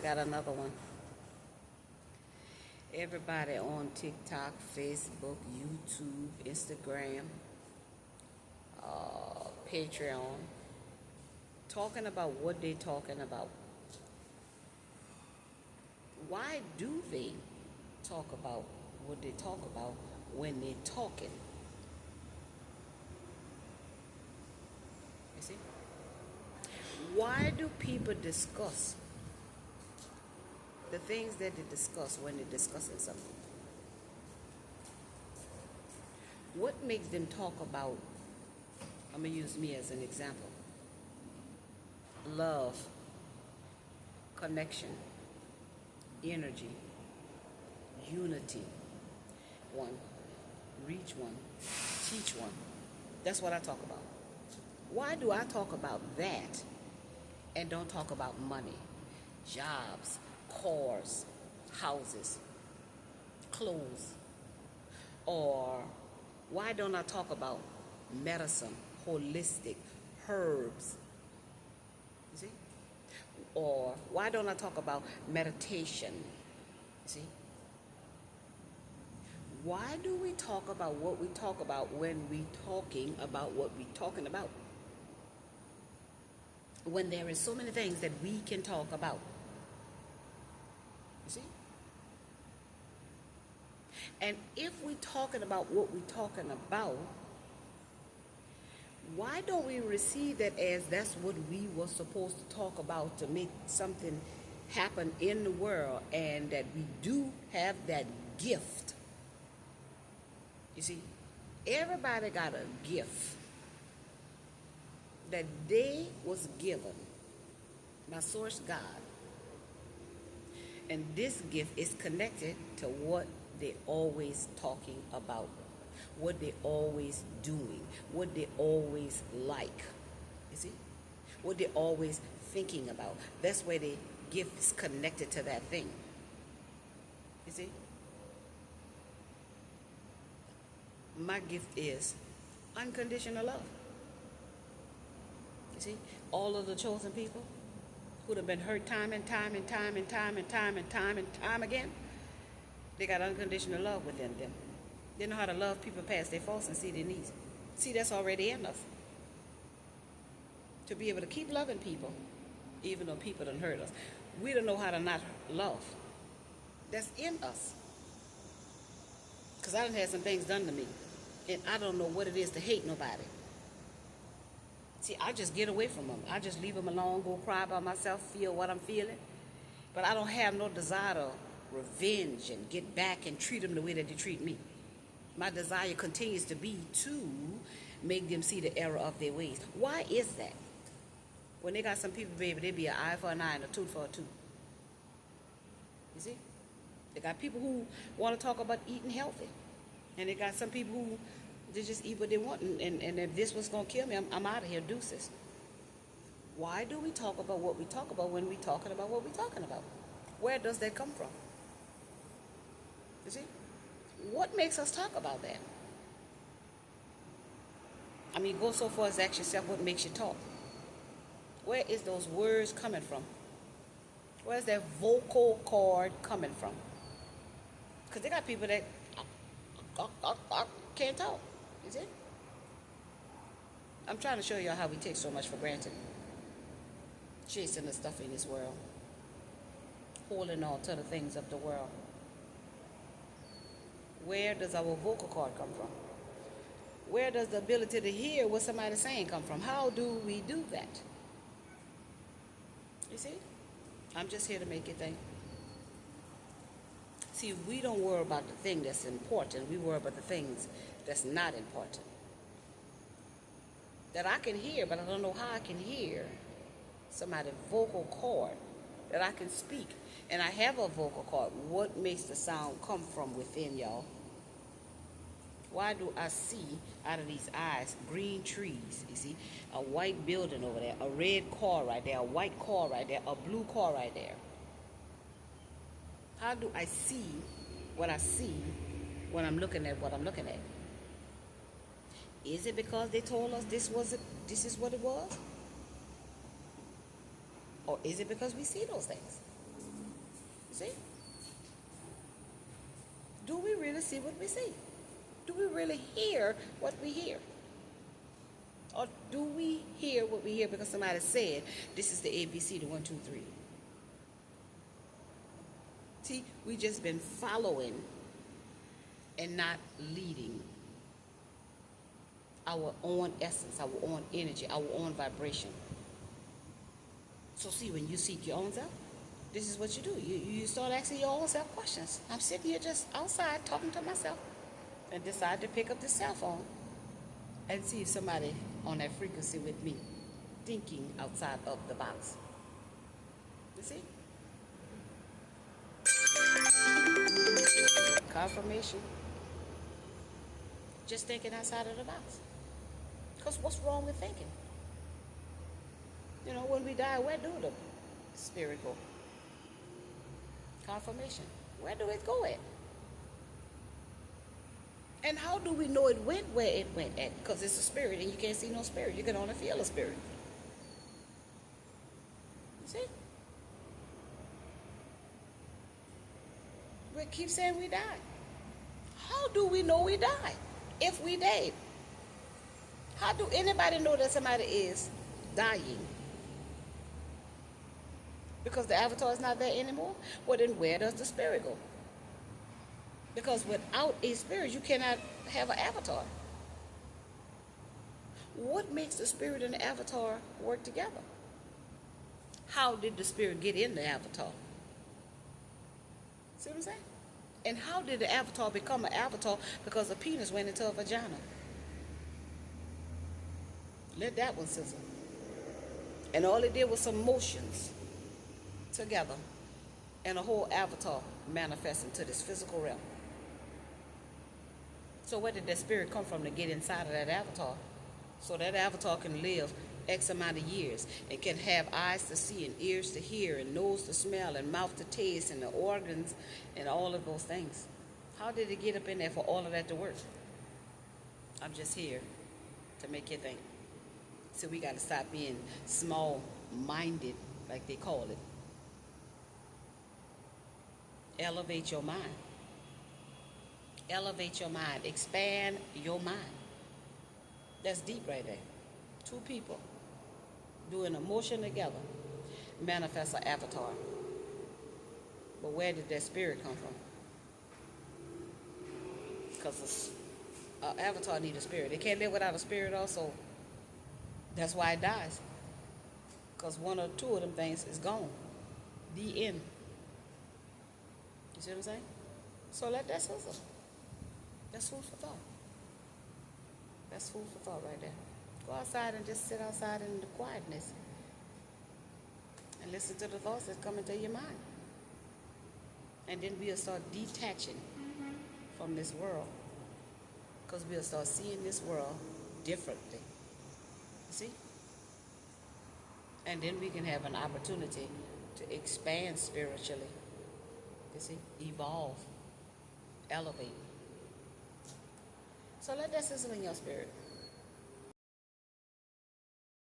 got another one. Everybody on TikTok, Facebook, YouTube, Instagram, Patreon, talking about what they talking about. Why do they talk about what they talk about when they're talking? You see? Why do people discuss the things that they discuss when they're discussing something? What makes them talk about, I'm going to use me as an example, love, connection, energy, unity, one, reach one, teach one. That's what I talk about. Why do I talk about that and don't talk about money, jobs, cars, houses, clothes? Or why don't I talk about medicine, holistic, herbs? You see? Or why don't I talk about meditation? You see? Why do we talk about what we talk about when we talking about what we talking about? When there is so many things that we can talk about. You see? And if we talking about what we talking about, why don't we receive that as that's what we were supposed to talk about to make something happen in the world, and that we do have that gift? You see, everybody got a gift that they was given by Source God. And this gift is connected to what they always talking about, what they always doing, what they always like. You see? What they always thinking about. That's where the gift is connected to that thing. You see? My gift is unconditional love. You see? All of the chosen people who have been hurt time and time and time and time and time and time and time again, they got unconditional love within them. They know how to love people past their faults and see their needs. See, that's already in us. To be able to keep loving people, even though people done hurt us. We don't know how to not love. That's in us. Because I done had some things done to me, and I don't know what it is to hate nobody. See, I just get away from them. I just leave them alone, go cry by myself, feel what I'm feeling. But I don't have no desire to revenge and get back and treat them the way that they treat me. My desire continues to be to make them see the error of their ways. Why is that? When they got some people, baby, they be an eye for an eye and a tooth for a tooth. You see? They got people who want to talk about eating healthy. And they got some people who they just eat what they want. And if this was going to kill me, I'm out of here, deuces. Why do we talk about what we talk about when we talking about what we talking about? Where does that come from? You see? What makes us talk about that? I mean, go so far as to ask yourself what makes you talk. Where is those words coming from? Where's that vocal cord coming from? Because they got people that can't talk. You see? I'm trying to show you how we take so much for granted. Chasing the stuff in this world. Holding on to the things of the world. Where does our vocal cord come from? Where does the ability to hear what somebody's saying come from? How do we do that? You see? I'm just here to make you think. See, we don't worry about the thing that's important. We worry about the things that's not important. That I can hear, but I don't know how I can hear somebody's vocal cord. That I can speak. And I have a vocal cord. What makes the sound come from within, y'all? Why do I see out of these eyes green trees? You see, a white building over there, a red car right there, a white car right there, a blue car right there. How do I see what I see when I'm looking at what I'm looking at? Is it because they told us this is what it was? Or is it because we see those things? See? Do we really see what we see? Do we really hear what we hear? Or do we hear what we hear because somebody said this is the ABC, the 1, 2, 3? See, we just been following and not leading our own essence, our own energy, our own vibration. So see, when you seek your own self, this is what you do. You start asking your own self questions. I'm sitting here just outside talking to myself and decide to pick up the cell phone and see if somebody on that frequency with me thinking outside of the box. You see? Confirmation. Just thinking outside of the box. Because what's wrong with thinking? You know, when we die, where do the spirit go? Confirmation. Where do it go at? And how do we know it went where it went at? Because it's a spirit and you can't see no spirit. You can only feel a spirit. You see? We keep saying we died. How do we know we died if we died? How do anybody know that somebody is dying? Because the avatar is not there anymore? Well, then where does the spirit go? Because without a spirit, you cannot have an avatar. What makes the spirit and the avatar work together? How did the spirit get in the avatar? See what I'm saying? And how did the avatar become an avatar? Because the penis went into a vagina. Let that one sizzle. And all it did was some motions together. And a whole avatar manifest into this physical realm. So where did that spirit come from to get inside of that avatar? So that avatar can live X amount of years and can have eyes to see and ears to hear and nose to smell and mouth to taste and the organs and all of those things. How did it get up in there for all of that to work? I'm just here to make you think. So we got to stop being small-minded, like they call it. Elevate your mind. Elevate your mind. Expand your mind. That's deep right there. Two people doing a motion together manifest an avatar. But where did that spirit come from? Because an avatar needs a spirit. It can't live without a spirit also. That's why it dies. Because one or two of them things is gone. The end. You see what I'm saying? So let that sizzle. That's food for thought. That's food for thought right there. Go outside and just sit outside in the quietness and listen to the thoughts that come into your mind. And then we'll start detaching from this world, because we'll start seeing this world differently. You see? And then we can have an opportunity to expand spiritually. You see? Evolve. Elevate. So let that sizzle in your spirit.